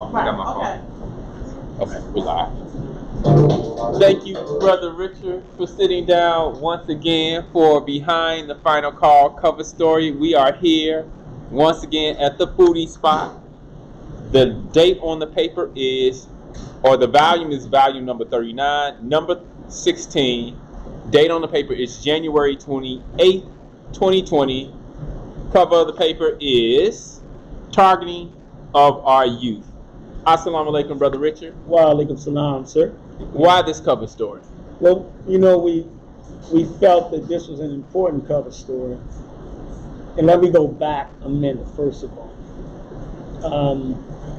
I got my phone. Okay, we're live. Thank you, Brother Richard, for sitting down once again for Behind the Final Call cover story. We are here once again at the foodie spot. The date on the paper is, or the volume is volume number 39, number 16. Date on the paper is January 28th, 2020. Cover of the paper is Targeting of Our Youth. Assalamu alaikum, Brother Richard. Wa alaikum salam, sir. Why this cover story? Well, you know, we felt that this was an important cover story. And let me go back a minute, first of all.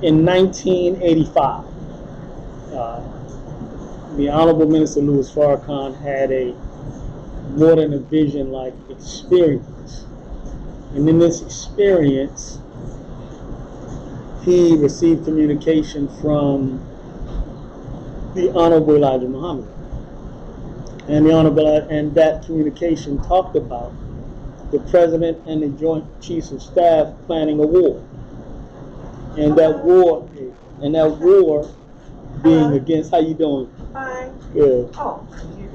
In 1985, the Honorable Minister Louis Farrakhan had a more than a vision-like experience. And in this experience, he received communication from the Honorable Elijah Muhammad. And that communication talked about the President and the Joint Chiefs of Staff planning a war. And that war being against, how you doing? Fine. Good. Oh.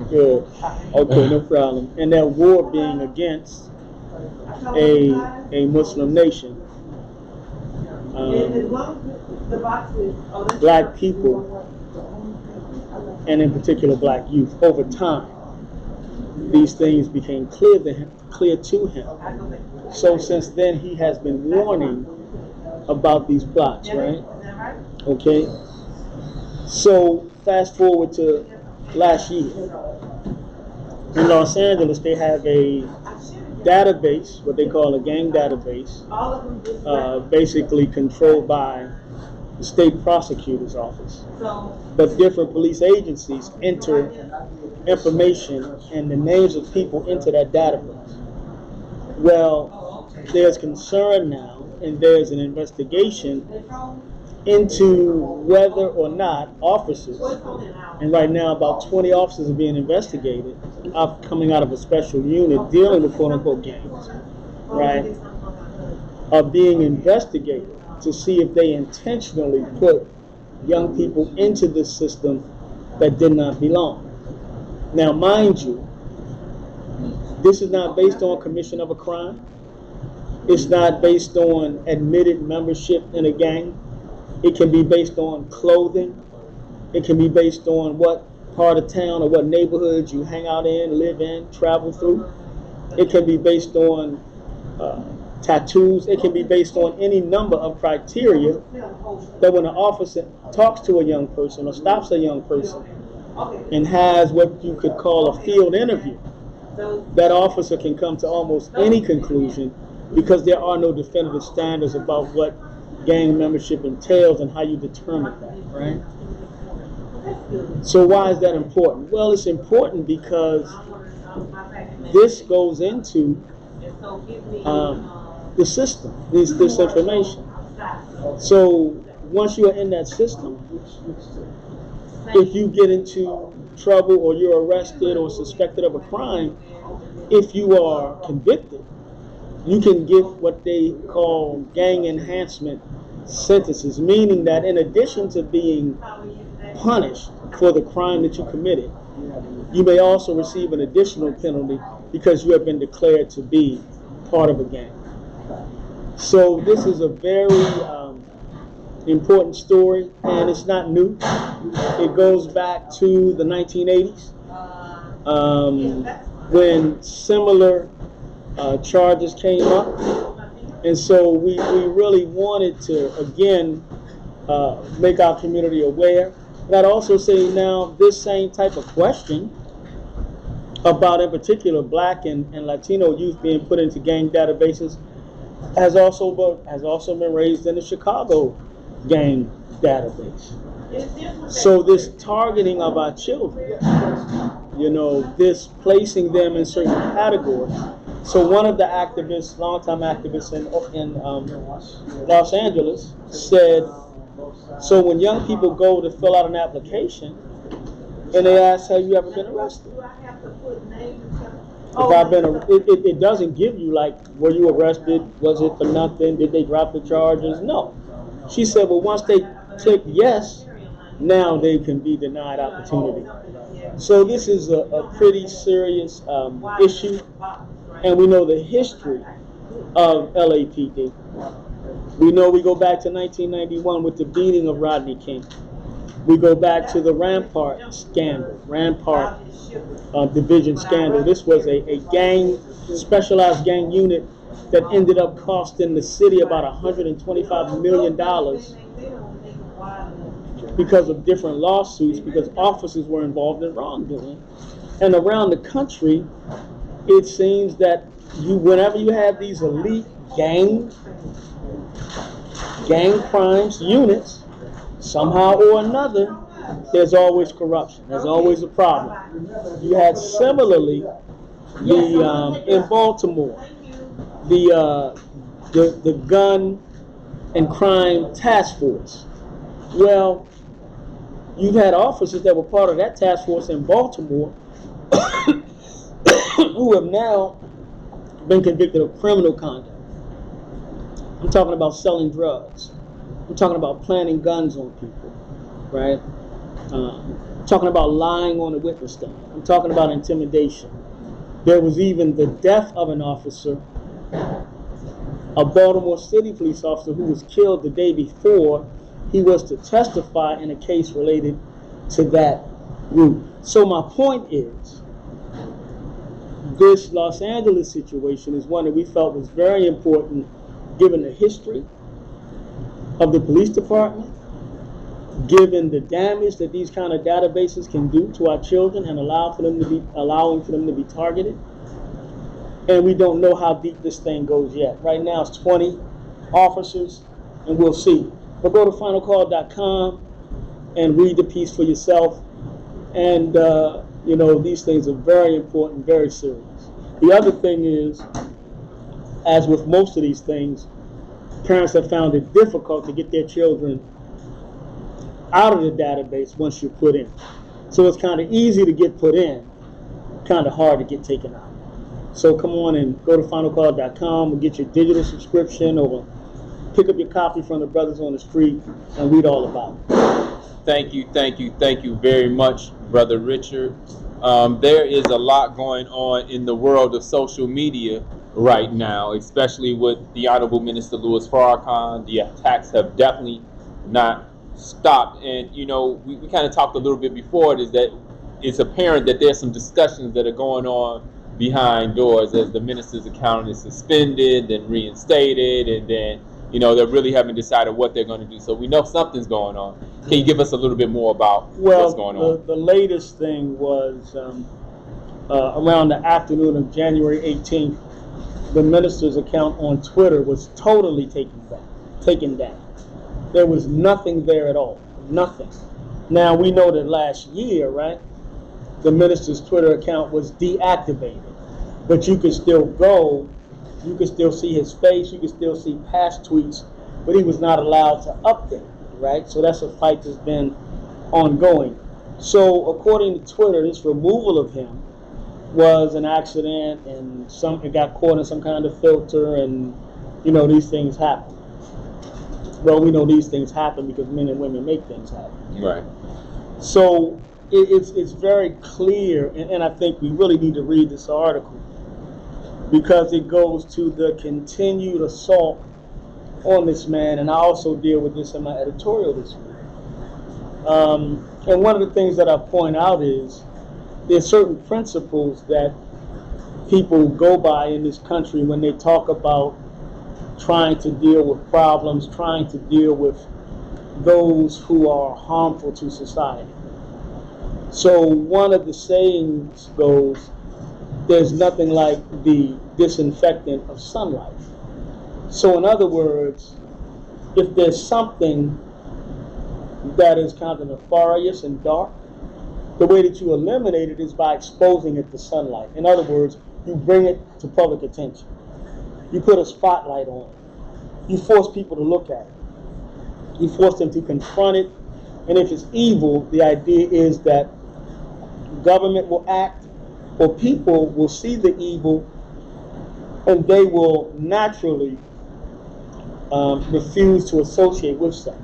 Good. Okay, no problem. And that war being against a Muslim nation. Black people, and in particular black youth, over time, these things became clear to him. So since then, he has been warning about these plots, right? Okay. So fast forward to last year. In Los Angeles, they have a database, what they call a gang database, basically controlled by the state prosecutor's office. But different police agencies enter information and the names of people into that database. Well, there's concern now, and there's an investigation into whether or not officers, and right now about 20 officers are being investigated, coming out of a special unit dealing with quote-unquote gangs, right, are being investigated to see if they intentionally put young people into this system that did not belong. Now, mind you, this is not based on commission of a crime. It's not based on admitted membership in a gang. It can be based on clothing. It can be based on what part of town or what neighborhoods you hang out in, live in, travel through. It can be based on tattoos. It can be based on any number of criteria that when an officer talks to a young person or stops a young person and has what you could call a field interview, that officer can come to almost any conclusion because there are no definitive standards about what gang membership entails and how you determine that, right? So why is that important? Well, it's important because this goes into the system, this information. So once you are in that system, if you get into trouble or you're arrested or suspected of a crime, if you are convicted, you can get what they call gang enhancement sentences, meaning that in addition to being punished for the crime that you committed, you may also receive an additional penalty because you have been declared to be part of a gang. So this is a very important story, and it's not new. It goes back to the 1980s when similar charges came up, and so we really wanted to again make our community aware. But I'd also say now this same type of question about in particular black and Latino youth being put into gang databases has also been raised in the Chicago gang database. So this targeting of our children, you know, this placing them in certain categories. So one of the activists, longtime activists in Los Angeles said, so when young people go to fill out an application and they ask, have you ever been arrested? If I've been, it doesn't give you like, were you arrested? Was it for nothing? Did they drop the charges? No. She said, well, once they click yes, now they can be denied opportunity. So this is a pretty serious issue, and we know the history of LAPD. We know we go back to 1991 with the beating of Rodney King. We go back to the Rampart scandal, Rampart division scandal. This was a gang, specialized gang unit that ended up costing the city about $125 million because of different lawsuits, because officers were involved in wrongdoing. And around the country, it seems that whenever you have these elite gang crimes units, somehow or another, there's always corruption. There's always a problem. You had similarly in Baltimore, the gun and crime task force. Well, you've had officers that were part of that task force in Baltimore who have now been convicted of criminal conduct. I'm talking about selling drugs. I'm talking about planting guns on people, right? I'm talking about lying on the witness stand. I'm talking about intimidation. There was even the death of an officer, a Baltimore City police officer who was killed the day before he was to testify in a case related to that group. So my point is, this Los Angeles situation is one that we felt was very important given the history of the police department, given the damage that these kind of databases can do to our children and allowing for them to be targeted. And we don't know how deep this thing goes yet. Right now it's 20 officers, and we'll see. But go to finalcall.com and read the piece for yourself. And these things are very important, very serious. The other thing is, as with most of these things, parents have found it difficult to get their children out of the database once you're put in. So it's kind of easy to get put in, kind of hard to get taken out. So come on and go to finalcall.com and get your digital subscription, or pick up your copy from the brothers on the street and read all about it. Thank you very much, Brother Richard. There is a lot going on in the world of social media right now, especially with the Honorable Minister Louis Farrakhan. The attacks have definitely not stopped. And, we kind of talked a little bit before it, is that it's apparent that there's some discussions that are going on behind doors as the minister's account is suspended, then reinstated, and then, they really haven't decided what they're going to do. So we know something's going on. Can you give us a little bit more about what's going on? The latest thing was around the afternoon of January 18th, the minister's account on Twitter was totally taken down. There was nothing there at all. Nothing. Now, we know that last year, right, the minister's Twitter account was deactivated. But you could still go, you could still see his face, you could still see past tweets, but he was not allowed to update, right? So that's a fight that's been ongoing. So according to Twitter, this removal of him was an accident, and it got caught in some kind of filter, and these things happen. Well, we know these things happen because men and women make things happen. Right. So it's very clear, and I think we really need to read this article, because it goes to the continued assault on this man, and I also deal with this in my editorial this week. And one of the things that I point out is there's certain principles that people go by in this country when they talk about trying to deal with problems, trying to deal with those who are harmful to society. So one of the sayings goes, there's nothing like the disinfectant of sunlight. So in other words, if there's something that is kind of nefarious and dark, the way that you eliminate it is by exposing it to sunlight. In other words, you bring it to public attention. You put a spotlight on it. You force people to look at it. You force them to confront it. And if it's evil, the idea is that government will act, or people will see the evil, and they will naturally refuse to associate with such.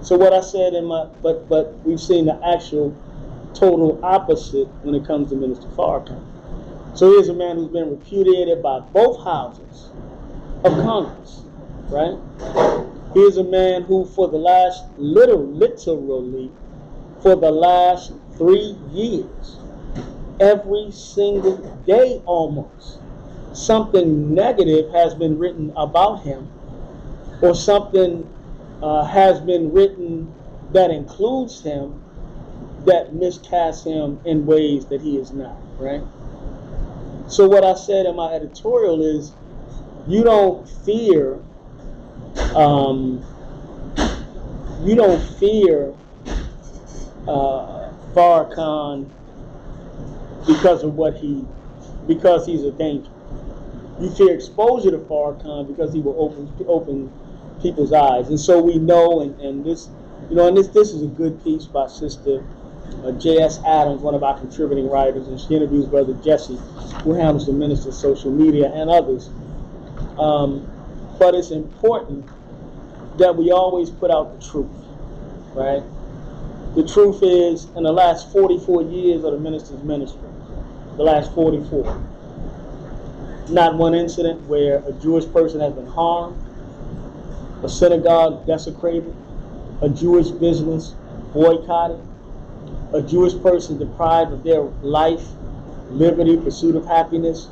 So what I said in my, but we've seen the actual total opposite when it comes to Minister Farrakhan. So here's a man who's been repudiated by both houses of Congress, right? Here's a man who for the last, literally, for the last 3 years, every single day almost, something negative has been written about him, or something has been written that includes him, that miscasts him in ways that he is not, right? So what I said in my editorial is, you don't fear Farrakhan because he's a danger. You fear exposure to Farrakhan because he will open people's eyes. And so we know, and this, this is a good piece by Sister J.S. Adams, one of our contributing writers, and she interviews Brother Jesse, who handles the minister's social media, and others. But it's important that we always put out the truth, right? The truth is, in the last 44 years of the minister's ministry, the last 44, not one incident where a Jewish person has been harmed, a synagogue desecrated, a Jewish business boycotted, a Jewish person deprived of their life, liberty, pursuit of happiness.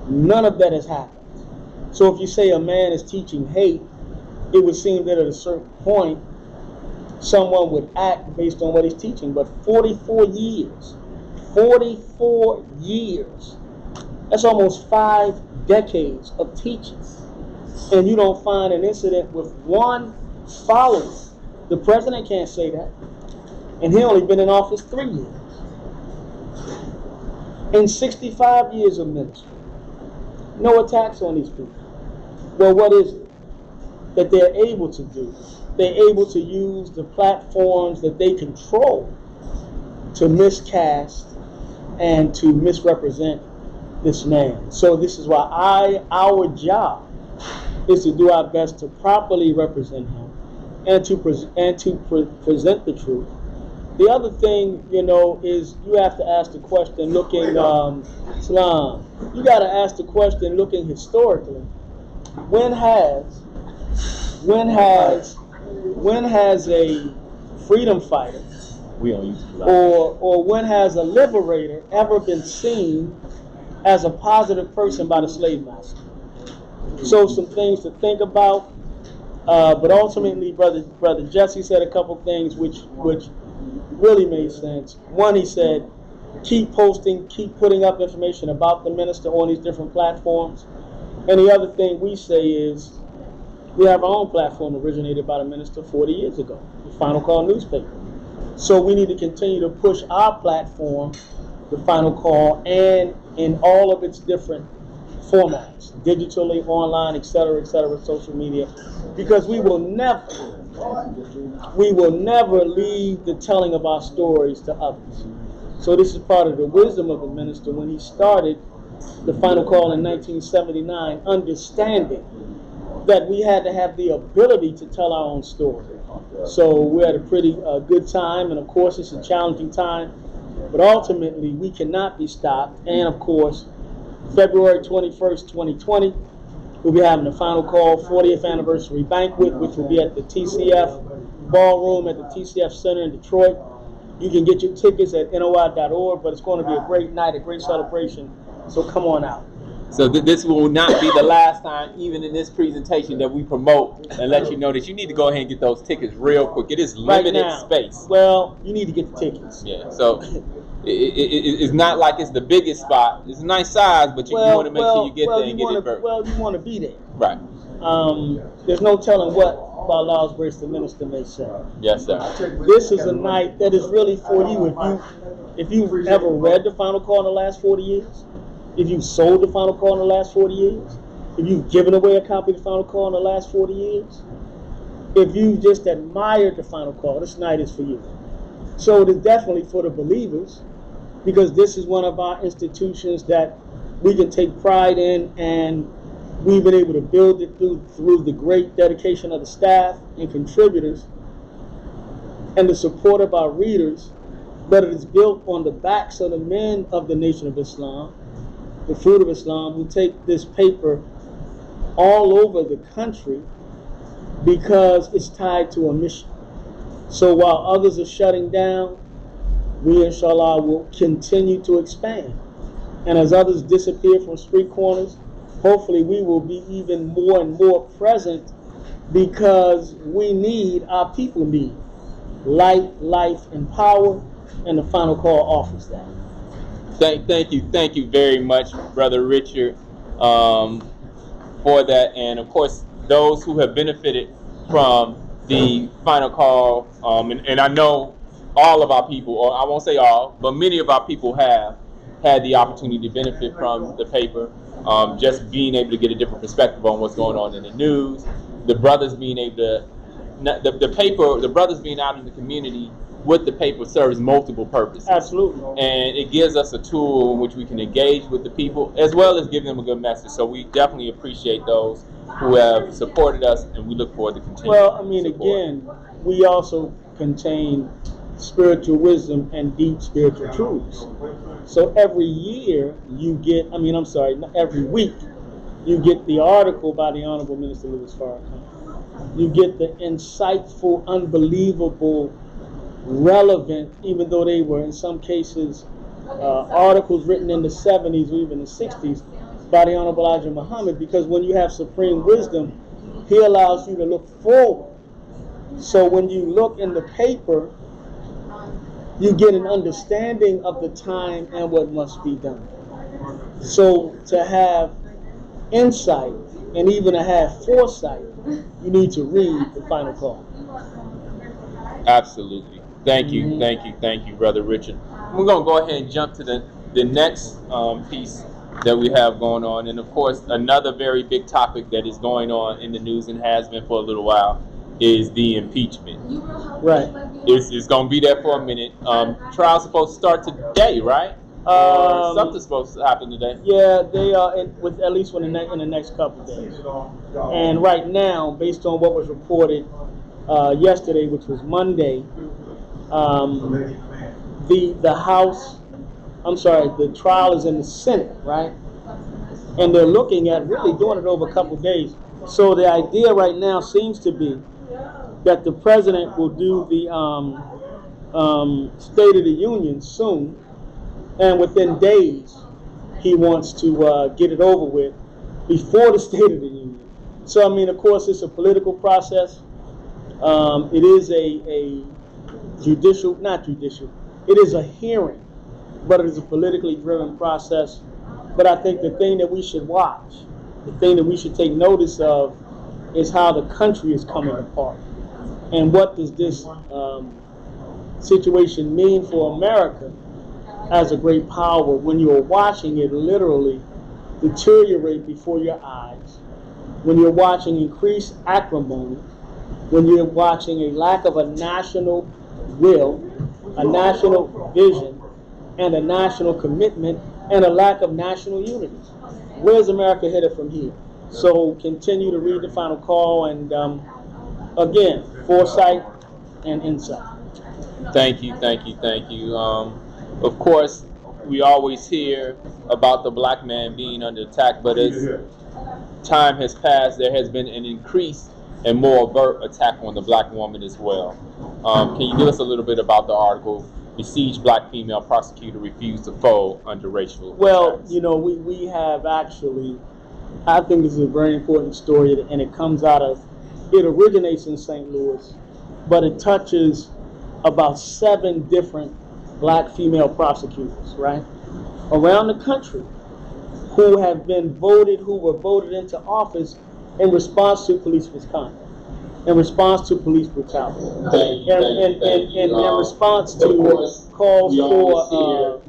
None of that has happened. So if you say a man is teaching hate, it would seem that at a certain point, someone would act based on what he's teaching. But 44 years, that's almost 5 decades of teaching. And you don't find an incident with one follower. The president can't say that. And he only been in office 3 years. In 65 years of ministry, no attacks on these people. Well, what is it that they're able to do? They're able to use the platforms that they control to miscast and to misrepresent this man. So this is why our job is to do our best to properly represent him and to present the truth. The other thing, is you have to ask the question looking Islam. You got to ask the question looking historically. When has a freedom fighter or when has a liberator ever been seen as a positive person by the slave master? So some things to think about. But ultimately, brother Jesse said a couple things which really made sense. One, he said, keep posting, keep putting up information about the minister on these different platforms. And the other thing we say is, we have our own platform originated by the minister 40 years ago, the Final Call newspaper. So we need to continue to push our platform, the Final Call, and in all of its different formats, digitally, online, etc., social media, because we will never leave the telling of our stories to others. So this is part of the wisdom of the minister when he started the Final Call in 1979, understanding that we had to have the ability to tell our own story. So we're at a pretty good time, and of course it's a challenging time, but ultimately we cannot be stopped. And of course, February 21st, 2020, we'll be having the Final Call 40th anniversary banquet, which will be at the TCF Ballroom at the TCF Center in Detroit. You can get your tickets at NOI.org, but it's going to be a great night, a great celebration, so come on out. So this will not be the last time, even in this presentation, that we promote and let you know that you need to go ahead and get those tickets real quick. It is limited space. Well, you need to get the tickets. Yeah, so it's not like it's the biggest spot. It's a nice size, but you want to make sure you get there and get it first. Well, you want to be there. Right. There's no telling what, by Allah's grace, the minister may say. Yes, sir. This is a night that is really for you. If you've ever read the Final Call in the last 40 years, if you've sold the Final Call in the last 40 years, if you've given away a copy of the Final Call in the last 40 years, if you've just admired the Final Call, this night is for you. So it is definitely for the believers, because this is one of our institutions that we can take pride in, and we've been able to build it through the great dedication of the staff and contributors. and the support of our readers, but it is built on the backs of the men of the Nation of Islam, the Fruit of Islam, who take this paper all over the country because it's tied to a mission. So while others are shutting down, we inshallah will continue to expand. And as others disappear from street corners, hopefully we will be even more and more present, because our people need light, life, and power, and the Final Call offers that. Thank you very much, Brother Richard, for that. And of course, those who have benefited from the Final Call, and I know all of our people, or I won't say all, but many of our people have had the opportunity to benefit from the paper, just being able to get a different perspective on what's going on in the news. The brothers being able to, the brothers being out in the community with the paper serves multiple purposes. Absolutely. And it gives us a tool in which we can engage with the people as well as give them a good message. So we definitely appreciate those who have supported us, and we look forward to continuing. Well, I mean, again, we also contain spiritual wisdom and deep spiritual truths. So every year you get, every week you get the article by the Honorable Minister Louis Farrakhan. You get the insightful, unbelievable, relevant, even though they were in some cases articles written in the 70s or even the 60s by the Honorable Elijah Muhammad, because when you have supreme wisdom, he allows you to look forward. So when you look in the paper, you get an understanding of the time and what must be done. So to have insight and even to have foresight, you need to read the Final Call. Absolutely. Thank you, Brother Richard. We're going to go ahead and jump to the next piece that we have going on. And of course, another very big topic that is going on in the news and has been for a little while is the impeachment. Right. It's going to be there for a minute. Trial's supposed to start today, right? Something's supposed to happen today. Yeah, they are at least in the next couple of days. And right now, based on what was reported yesterday, which was Monday, the trial is in the Senate, right? And they're looking at really doing it over a couple of days. So the idea right now seems to be that the president will do the State of the Union soon, and within days he wants to get it over with before the State of the Union. So I mean, of course, it's a political process. It is a it is a hearing, but it is a politically driven process. But I think the thing that we should watch, the thing that we should take notice of, is how the country is coming apart. And what does this situation mean for America as a great power when you're watching it literally deteriorate before your eyes, when you're watching increased acrimony, when you're watching a lack of a national will, a national vision, and a national commitment, and a lack of national unity. Where's America headed from here? So continue to read the Final Call, and again, foresight and insight. Thank you. Of course, we always hear about the black man being under attack, but as time has passed, there has been an increase and more overt attack on the black woman as well. Can you give us a little bit about the article, Besieged Black Female Prosecutor Refused to Fold Under Racial Attacks? We have actually, I think this is a very important story, and it originates in St. Louis, but it touches about 7 different black female prosecutors, right, around the country who were voted into office in response to police misconduct, in response to police brutality, in response to calls for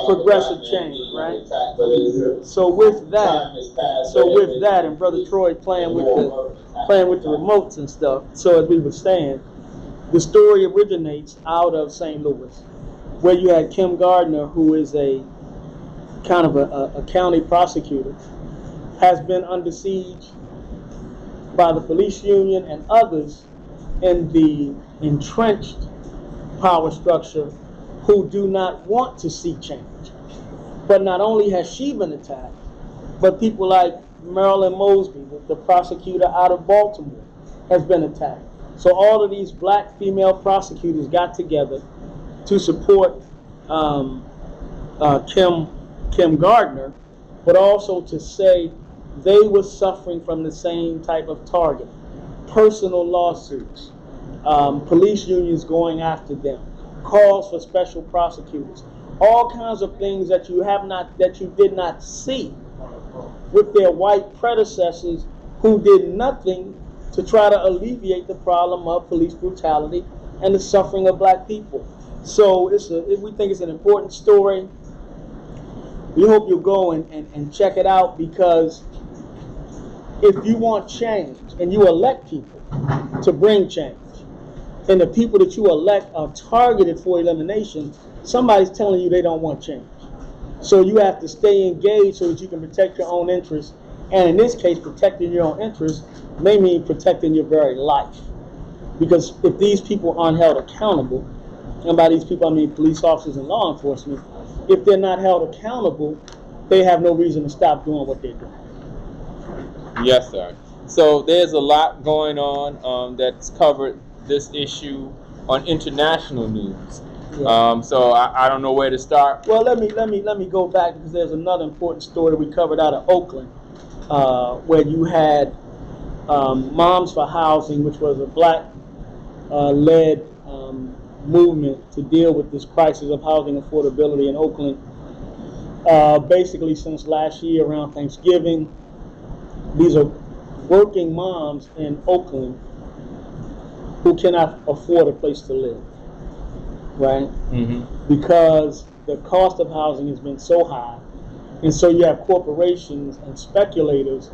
progressive change, right? So with that, and Brother Troy playing with the remotes and stuff. So as we were saying, the story originates out of St. Louis, where you had Kim Gardner, who is a kind of a county prosecutor, has been under siege by the police union and others in the entrenched power structure who do not want to see change. But not only has she been attacked, but people like Marilyn Mosby, the prosecutor out of Baltimore, has been attacked. So all of these black female prosecutors got together to support Kim Gardner, but also to say they were suffering from the same type of target. Personal lawsuits, police unions going after them, calls for special prosecutors, all kinds of things that you did not see with their white predecessors who did nothing to try to alleviate the problem of police brutality and the suffering of black people. So we think it's an important story. We hope you'll go and check it out, because if you want change and you elect people to bring change, and the people that you elect are targeted for elimination, somebody's telling you they don't want change. So you have to stay engaged so that you can protect your own interests. And in this case, protecting your own interests may mean protecting your very life. Because if these people aren't held accountable, and by these people I mean police officers and law enforcement, if they're not held accountable, they have no reason to stop doing what they're doing. Yes, sir. So there's a lot going on that's covered this issue on international news. Yeah. So I don't know where to start. Well, let me go back, because there's another important story we covered out of Oakland, where you had Moms for Housing, which was a black led movement to deal with this crisis of housing affordability in Oakland. Basically, since last year around Thanksgiving, these are working moms in Oakland who cannot afford a place to live, right? Mm-hmm. Because the cost of housing has been so high, and so you have corporations and speculators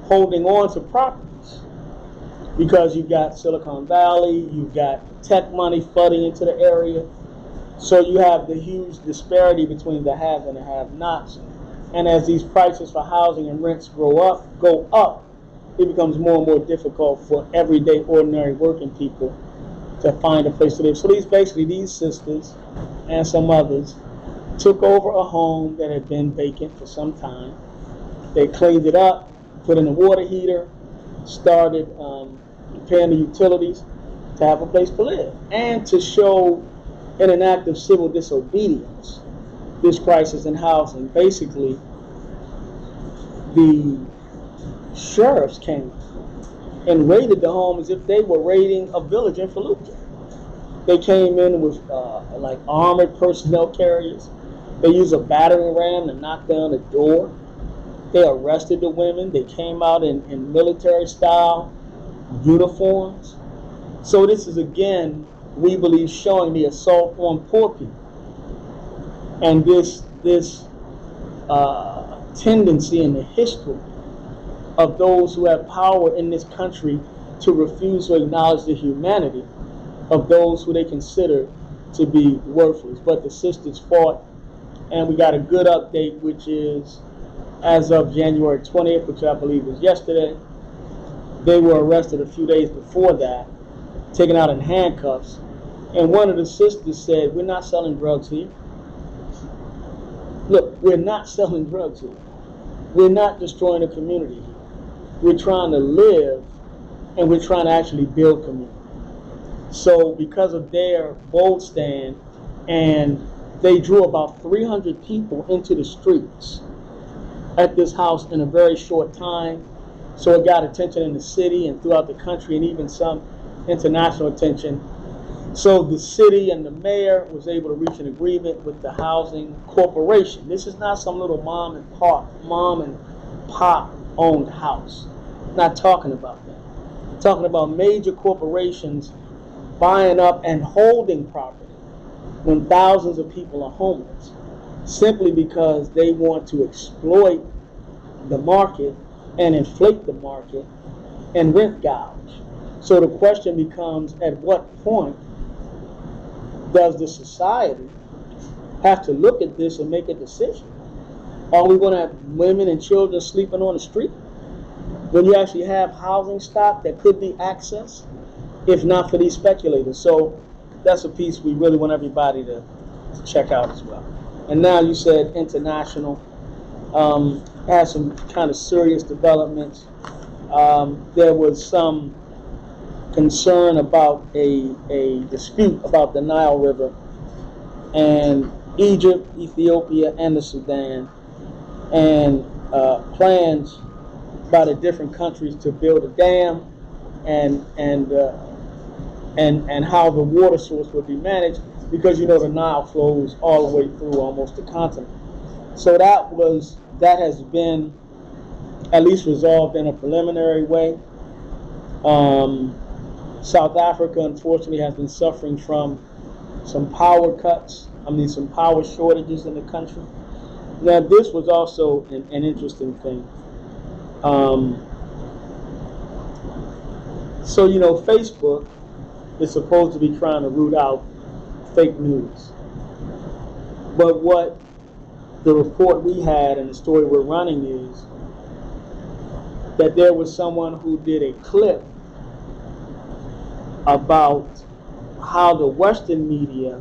holding on to properties, because you've got Silicon Valley, you've got tech money flooding into the area, so you have the huge disparity between the have and the have-nots. And as these prices for housing and rents go up, it becomes more and more difficult for everyday, ordinary working people to find a place to live. So these sisters and some others took over a home that had been vacant for some time. They cleaned it up, put in a water heater, started paying the utilities to have a place to live, and to show in an act of civil disobedience this crisis in housing. Basically, the sheriffs came and raided the home as if they were raiding a village in Fallujah. They came in with like armored personnel carriers. They used a battering ram to knock down the door. They arrested the women. They came out in military style uniforms. So this is, again, we believe, showing the assault on poor people, and this tendency in the history of those who have power in this country to refuse to acknowledge the humanity of those who they consider to be worthless. But the sisters fought, and we got a good update, which is as of January 20th, which I believe was yesterday. They were arrested a few days before that, taken out in handcuffs, and one of the sisters said, "We're not selling drugs here. Look, we're not selling drugs here. We're not destroying the community here. We're trying to live, and we're trying to actually build community." So because of their bold stand, and they drew about 300 people into the streets at this house in a very short time. So it got attention in the city and throughout the country, and even some international attention. So the city and the mayor was able to reach an agreement with the housing corporation. This is not some little mom and pop owned house. Not talking about that. I'm talking about major corporations buying up and holding property when thousands of people are homeless, simply because they want to exploit the market and inflate the market and rent gouge. So the question becomes, at what point does the society have to look at this and make a decision? Are we going to have women and children sleeping on the street when you actually have housing stock that could be accessed, if not for these speculators? So that's a piece we really want everybody to check out as well. And now you said international has some kind of serious developments. There was some concern about a dispute about the Nile River, and Egypt, Ethiopia, and the Sudan, and plans by the different countries to build a dam, and how the water source would be managed, because you know the Nile flows all the way through almost the continent. So that has been at least resolved in a preliminary way. South Africa, unfortunately, has been suffering from some power cuts. Some power shortages in the country. Now, this was also an interesting thing. So, you know, Facebook is supposed to be trying to root out fake news. But what the report we had and the story we're running is that there was someone who did a clip about how the Western media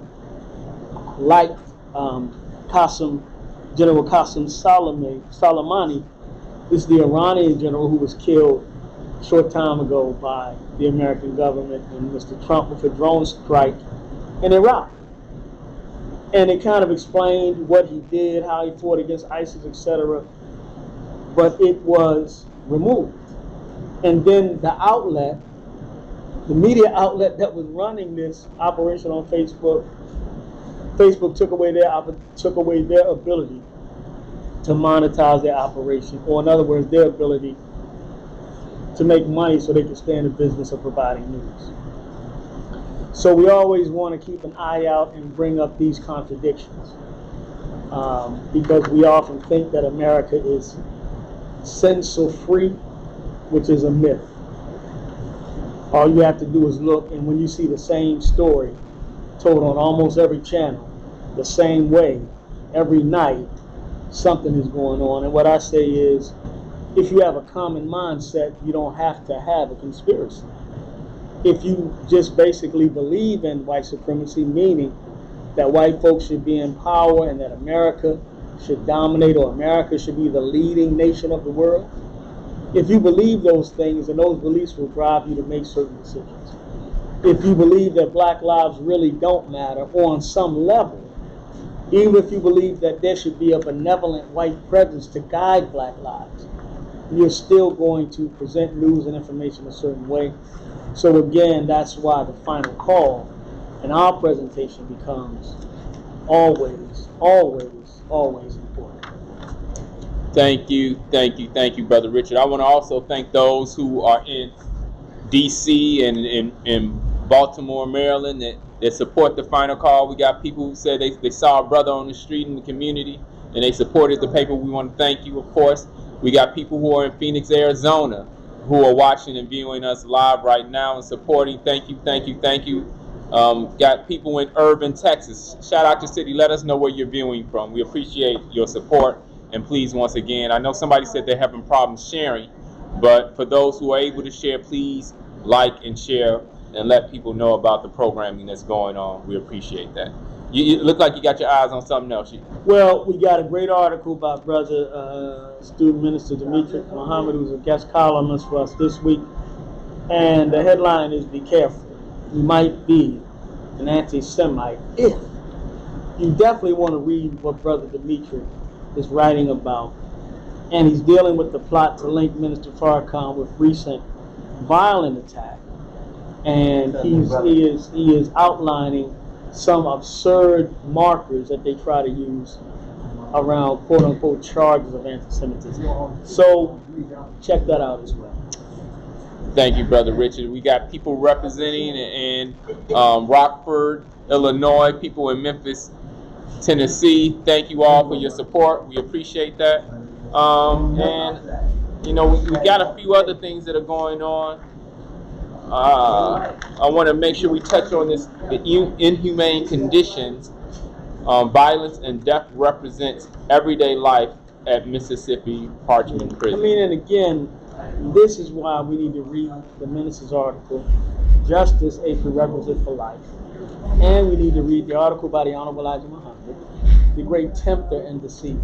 liked General Qasem Soleimani. This is the Iranian general who was killed a short time ago by the American government and Mr. Trump with a drone strike in Iraq. And it kind of explained what he did, how he fought against ISIS, etc. But it was removed. And then the media outlet that was running this operation on Facebook took away their ability to monetize their operation, or in other words, their ability to make money so they can stay in the business of providing news. So we always want to keep an eye out and bring up these contradictions, because we often think that America is censor-free, which is a myth. All you have to do is look, and when you see the same story told on almost every channel, the same way, every night, something is going on. And what I say is, if you have a common mindset, you don't have to have a conspiracy. If you just basically believe in white supremacy, meaning that white folks should be in power and that America should dominate, or America should be the leading nation of the world, if you believe those things, and those beliefs will drive you to make certain decisions. If you believe that black lives really don't matter, or on some level, even if you believe that there should be a benevolent white presence to guide black lives, you're still going to present news and information a certain way. So again, that's why the final call in our presentation becomes always, always, always important. Thank you, Brother Richard. I want to also thank those who are in D.C. and in Baltimore, Maryland, that support the final call. We got people who said they saw a brother on the street in the community and they supported the paper. We want to thank you, of course. We got people who are in Phoenix, Arizona, who are watching and viewing us live right now and supporting. Thank you. Got people in Irving, Texas. Shout out to City. Let us know where you're viewing from. We appreciate your support. And please, once again, I know somebody said they're having problems sharing, but for those who are able to share, please like and share and let people know about the programming that's going on. We appreciate that. You look like you got your eyes on something else. Well, we got a great article by Brother Student Minister Dimitri Muhammad, who's a guest columnist for us this week. And the headline is, "Be careful. You might be an anti-Semite if." You definitely want to read what Brother Dimitri is writing about. And he's dealing with the plot to link Minister Farrakhan with recent violent attack. And he is outlining some absurd markers that they try to use around quote-unquote charges of anti-Semitism. So check that out as well. Thank you, Brother Richard. We got people representing in Rockford, Illinois, people in Memphis, Tennessee. Thank you all for your support. We appreciate that. And, you know, we got a few other things that are going on. I want to make sure we touch on this, the inhumane conditions. Violence and death represents everyday life at Mississippi Parchman Prison. I mean, and again, this is why we need to read the minister's article, Justice, a Prerequisite for Life. And we need to read the article by the Honorable Elijah Muhammad, the great tempter and deceiver,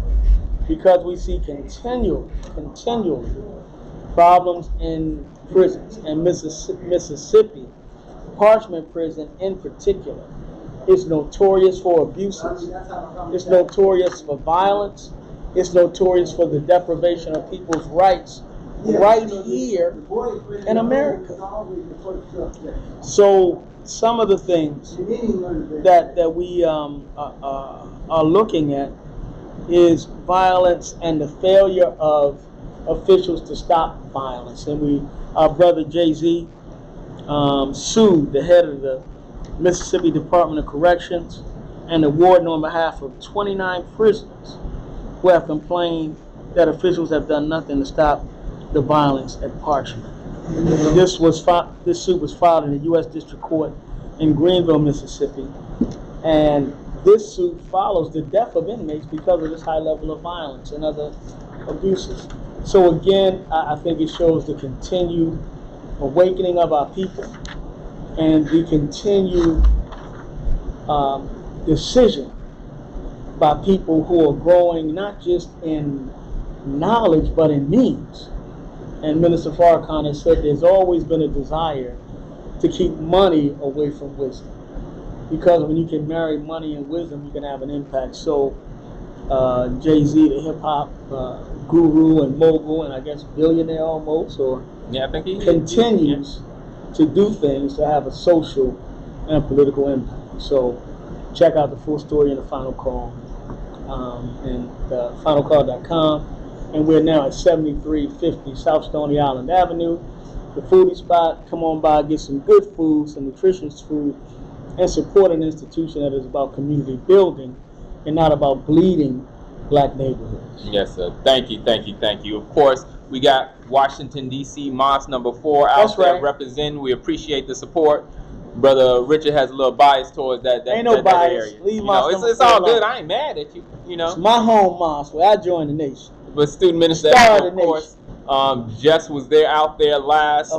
because we see continually problems in prisons, and Mississippi, Parchment Prison in particular, is notorious for abuses. It's notorious for violence. It's notorious for the deprivation of people's rights right here in America. So some of the things that we are looking at is violence and the failure of officials to stop violence. And our brother Jay-Z sued the head of the Mississippi Department of Corrections and the warden on behalf of 29 prisoners who have complained that officials have done nothing to stop the violence at Parchment. This suit was filed in the U.S. District Court in Greenville, Mississippi, and this suit follows the death of inmates because of this high level of violence and other abuses. So again, I think it shows the continued awakening of our people and the continued decision by people who are growing not just in knowledge but in means. And Minister Farrakhan has said there's always been a desire to keep money away from wisdom, because when you can marry money and wisdom, you can have an impact. So Jay-Z, the hip-hop guru and mogul, and I guess billionaire almost, or yeah, I think he continues to do things to have a social and political impact. So check out the full story in the Final Call and finalcall.com. And we're now at 7350 South Stony Island Avenue, the foodie spot. Come on by, get some good food, some nutritious food, and support an institution that is about community building and not about bleeding black neighborhoods. Yes, sir. Thank you, thank you, thank you. Of course, we got Washington, D.C. Mosque number 4 out there representing. We appreciate the support. Brother Richard has a little bias towards that Ain't no bias. area. Leave it's all good. I ain't mad at you. It's my home mosque where I joined the nation. But Student Minister, of course, Jess was there out there last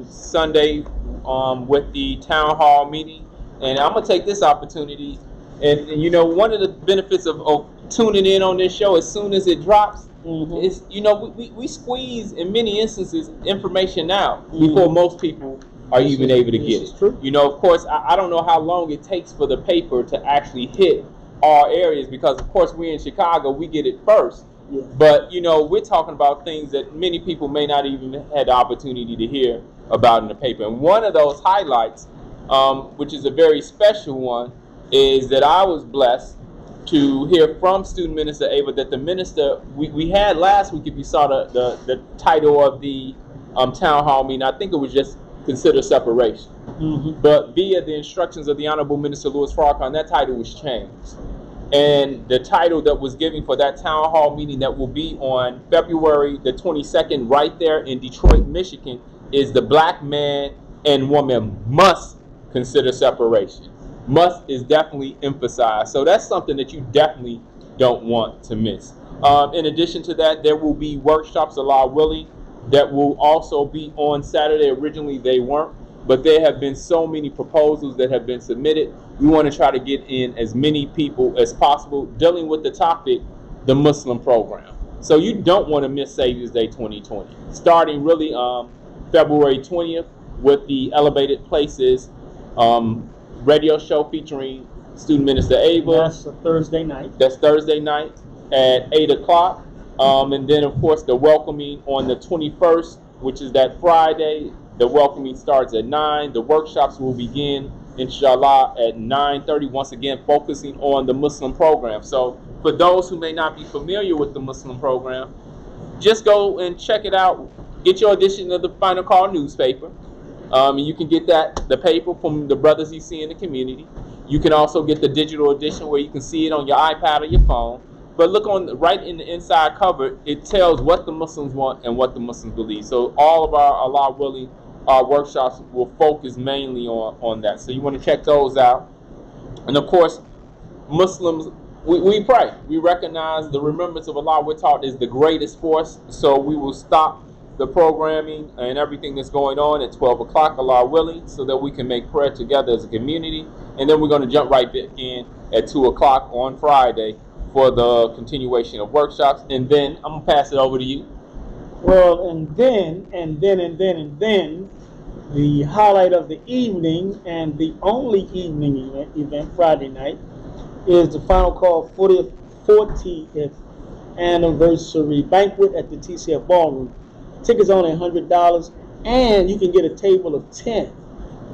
Sunday with the town hall meeting. And I'm going to take this opportunity. And one of the benefits of tuning in on this show as soon as it drops is, we squeeze, in many instances, information out before most people are even able to get it. True. Of course, I don't know how long it takes for the paper to actually hit all areas because, of course, we're in Chicago. We get it first. Yeah. But, we're talking about things that many people may not even had the opportunity to hear about in the paper. And one of those highlights, which is a very special one, is that I was blessed to hear from Student Minister Ava that the minister, we had last week, if you saw the title of the town hall meeting, I think it was just Consider Separation. But via the instructions of the Honorable Minister Louis Farrakhan, that title was changed. And the title that was given for that town hall meeting that will be on February the 22nd right there in Detroit, Michigan, is The Black Man and Woman Must Consider Separation. Must is definitely emphasized. So that's something that you definitely don't want to miss. In addition to that, there will be workshops, Allah willing, that will also be on Saturday. Originally they weren't, but there have been so many proposals that have been submitted. We want to try to get in as many people as possible dealing with the topic, the Muslim program. So you don't want to miss Savior's Day 2020. Starting really February 20th with the Elevated Places radio show featuring Student Minister Ava. That's a Thursday night. That's Thursday night at 8 o'clock. And then, of course, the welcoming on the 21st, which is that Friday. The welcoming starts at 9. The workshops will begin, inshallah, at 9:30. Once again, focusing on the Muslim program. So for those who may not be familiar with the Muslim program, just go and check it out. Get your edition of the Final Call newspaper. And you can get the paper from the brothers you see in the community. You can also get the digital edition where you can see it on your iPad or your phone. But look right in the inside cover, it tells what the Muslims want and what the Muslims believe. So all of our, Allah willing, our workshops will focus mainly on that. So you want to check those out. And of course, Muslims, we pray. We recognize the remembrance of Allah, we're taught, is the greatest force. So we will stop the programming and everything that's going on at 12 o'clock, Allah willing, so that we can make prayer together as a community. And then we're going to jump right back in at 2 o'clock on Friday for the continuation of workshops. And then I'm going to pass it over to you. Well, and then, the highlight of the evening and the only evening event Friday night is the Final Call 40th anniversary banquet at the TCF Ballroom. Tickets only $100, and you can get a table of 10.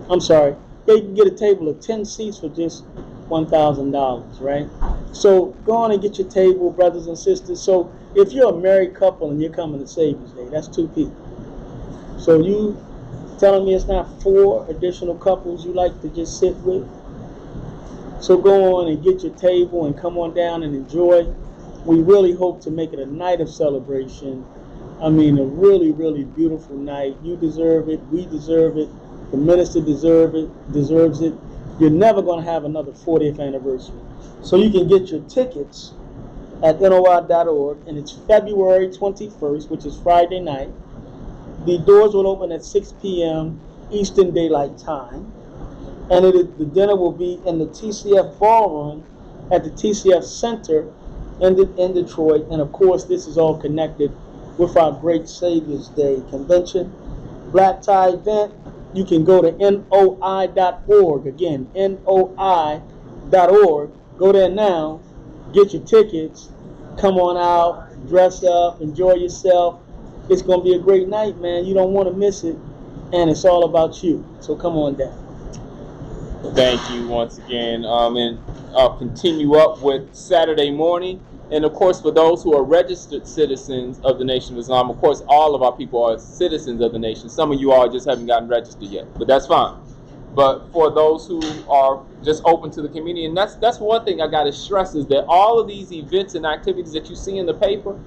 I'm sorry, you can get a table of 10 seats for just $1,000, right? So go on and get your table, brothers and sisters. So if you're a married couple and you're coming to Savior's Day, that's 2 people. So you telling me it's not 4 additional couples you like to just sit with? So go on and get your table and come on down and enjoy. We really hope to make it a night of celebration. I mean, a really, really beautiful night. You deserve it. We deserve it. The minister deserves it. You're never going to have another 40th anniversary. So you can get your tickets at NOI.org, and it's February 21st, which is Friday night. The doors will open at 6 p.m. Eastern Daylight Time, and the dinner will be in the TCF Ballroom at the TCF Center in Detroit. And of course, this is all connected with our Great Savior's Day convention. Black tie event, you can go to NOI.org. Again, NOI.org. Go there now, get your tickets, come on out, dress up, enjoy yourself. It's going to be a great night, man. You don't want to miss it, and it's all about you. So come on down. Thank you once again. And I'll continue up with Saturday morning. And of course, for those who are registered citizens of the Nation of Islam, of course, all of our people are citizens of the nation. Some of you all just haven't gotten registered yet, but that's fine. But for those who are just open to the community, and that's one thing I got to stress, is that all of these events and activities that you see in the paper,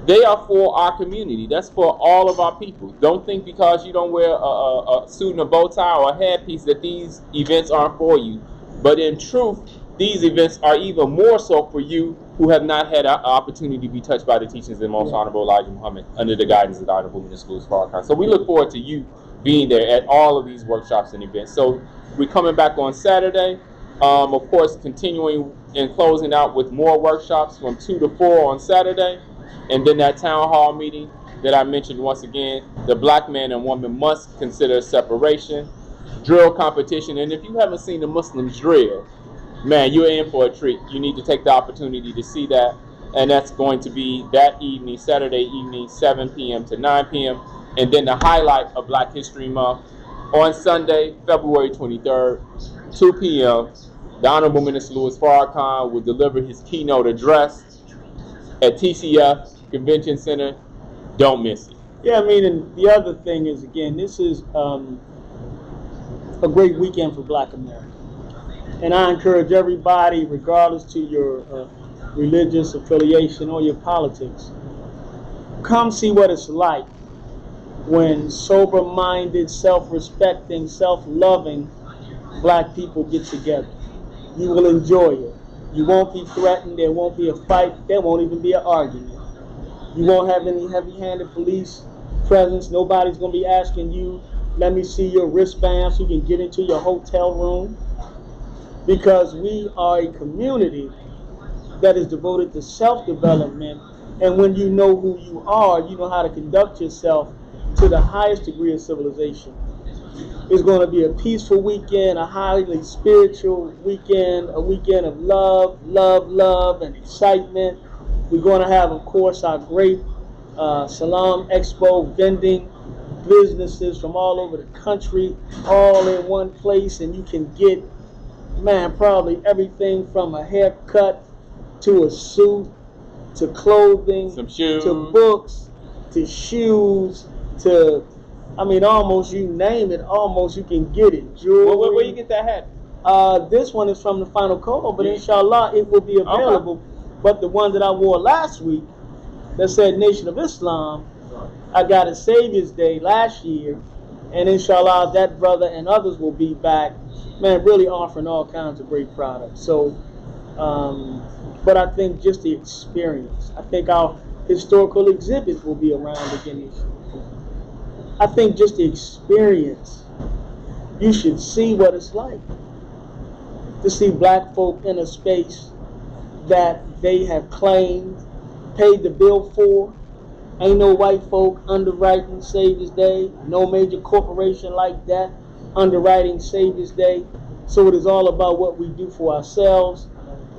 they are for our community. That's for all of our people. Don't think because you don't wear a suit and a bow tie or a headpiece that these events aren't for you. But in truth, these events are even more so for you who have not had an opportunity to be touched by the teachings of the Most Honorable Elijah Muhammad under the guidance of the Honorable Minister Louis Farrakhan. So we look forward to you being there at all of these workshops and events. So we're coming back on Saturday. Of course, continuing and closing out with more workshops from 2 to 4 on Saturday. And then that town hall meeting that I mentioned once again, the black man and woman must consider separation, drill competition. And if you haven't seen the Muslims drill, man, you're in for a treat. You need to take the opportunity to see that. And that's going to be that evening, Saturday evening, 7 p.m. to 9 p.m. And then the highlight of Black History Month on Sunday, February 23rd, 2 p.m. The Honorable Minister Louis Farrakhan will deliver his keynote address at TCF Convention Center. Don't miss it. Yeah, I mean, and the other thing is, again, this is a great weekend for Black America. And I encourage everybody, regardless to your religious affiliation or your politics, come see what it's like when sober-minded, self-respecting, self-loving Black people get together. You will enjoy it. You won't be threatened. There won't be a fight. There won't even be an argument. You won't have any heavy-handed police presence. Nobody's going to be asking you, let me see your wristband so you can get into your hotel room. Because we are a community that is devoted to self-development. And when you know who you are, you know how to conduct yourself to the highest degree of civilization. It's going to be a peaceful weekend, a highly spiritual weekend, a weekend of love, and excitement. We're going to have, of course, our great Salam Expo vending businesses from all over the country, all in one place, and you can get, man, probably everything from a haircut to a suit to clothing, some shoes, to books, to shoes, to, I mean, almost you name it, almost you can get it. Jewelry. Where you get that hat? This one is from the Final Call, but inshallah it will be available. Okay. But the one that I wore last week that said Nation of Islam, I got a Savior's Day last year, and inshallah that brother and others will be back, man, really offering all kinds of great products. So, but I think just the experience, I think our historical exhibit will be around again this year. I think just the experience, you should see what it's like to see black folk in a space that they have claimed, paid the bill for. Ain't no white folk underwriting Savior's Day, no major corporation like that underwriting Savior's Day. So it is all about what we do for ourselves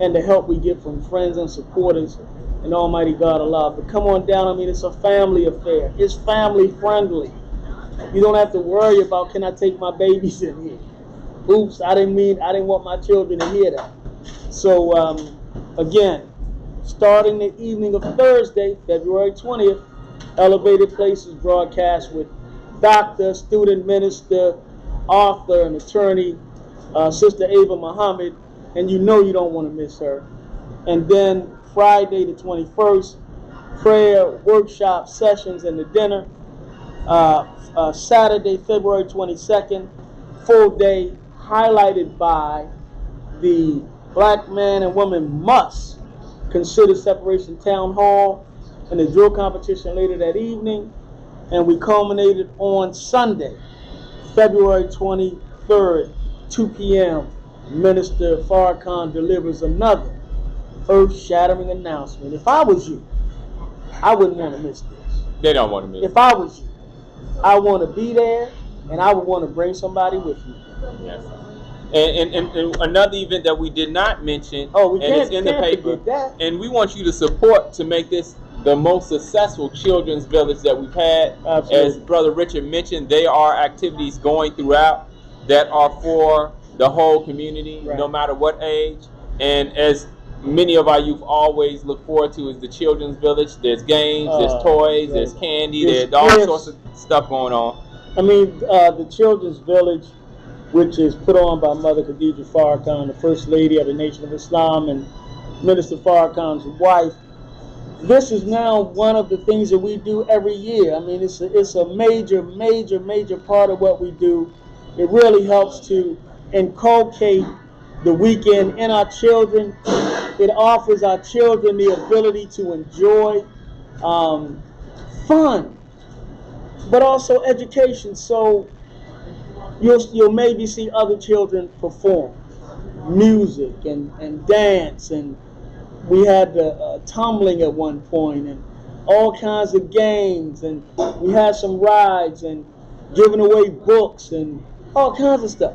and the help we get from friends and supporters and Almighty God Allah. But come on down, I mean, it's a family affair. It's family friendly. You don't have to worry about, can I take my babies in here? Oops, I didn't want my children to hear that. So again, starting the evening of Thursday, February 20th, Elevated Places broadcast with doctor, student minister, author, and attorney, Sister Ava Muhammad, and you know you don't want to miss her. And then Friday the 21st, prayer, workshop, sessions, and the dinner. Saturday, February 22nd, full day, highlighted by the Black Man and Woman Must Consider Separation Town Hall and the drill competition later that evening. And we culminated on Sunday, February 23rd, 2 p.m. Minister Farrakhan delivers another earth-shattering announcement. If I was you, I wouldn't want to miss this. They don't want to miss it. If I was you, I want to be there, and I would want to bring somebody with me. Yes. And another event that we did not mention, and it's in the paper, and we want you to support to make this the most successful children's village that we've had. Absolutely. As Brother Richard mentioned, there are activities going throughout that are for the whole community, right, no matter what age. And as many of our youth always look forward to is the children's village. There's games, there's toys, there's candy, there's all sorts of stuff going on. I mean, the children's village, which is put on by Mother Khadija Farrakhan, the First Lady of the Nation of Islam, and Minister Farrakhan's wife. This is now one of the things that we do every year. I mean, it's a major part of what we do. It really helps to inculcate the weekend in our children. It offers our children the ability to enjoy fun, but also education. So you'll maybe see other children perform music and dance, and we had tumbling at one point, and all kinds of games, and we had some rides and giving away books and all kinds of stuff.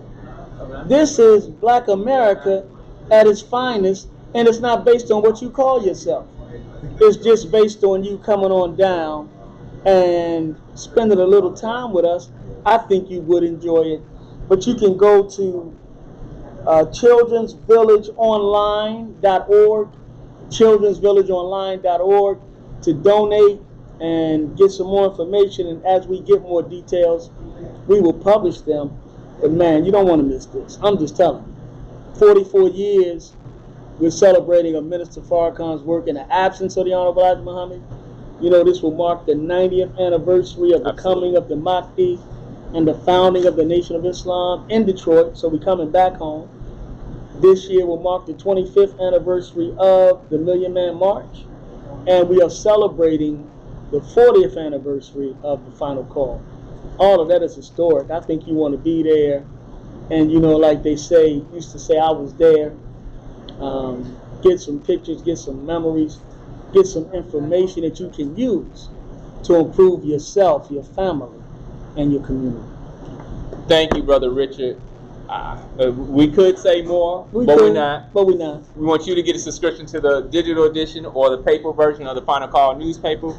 This is Black America at its finest, and it's not based on what you call yourself. It's just based on you coming on down and spending a little time with us. I think you would enjoy it. But you can go to childrensvillageonline.org, childrensvillageonline.org, to donate and get some more information. And as we get more details, we will publish them. But man, you don't want to miss this. I'm just telling you. 44 years, we're celebrating a Minister Farrakhan's work in the absence of the Honorable Elijah Muhammad. You know, this will mark the 90th anniversary of the coming of the Mahdi and the founding of the Nation of Islam in Detroit. So we're coming back home. This year will mark the 25th anniversary of the Million Man March. And we are celebrating the 40th anniversary of the Final Call. All of that is historic. I think you want to be there. And, you know, like they used to say, I was there. Get some pictures, get some memories, get some information that you can use to improve yourself, your family, and your community. Thank you, Brother Richard. We could say more, but we're not. We want you to get a subscription to the digital edition or the paper version of the Final Call newspaper.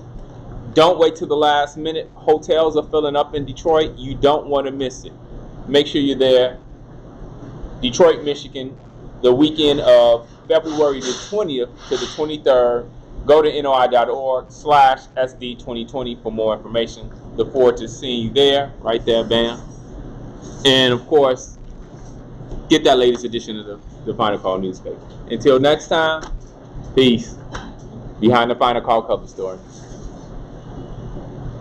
Don't wait till the last minute. Hotels are filling up in Detroit. You don't want to miss it. Make sure you're there. Detroit, Michigan, the weekend of February the 20th to the 23rd. Go to NOI.org/SD2020 for more information. Look forward to seeing you there. Right there, bam. And of course, get that latest edition of the Final Call newspaper. Until next time, peace. Behind the Final Call cover story.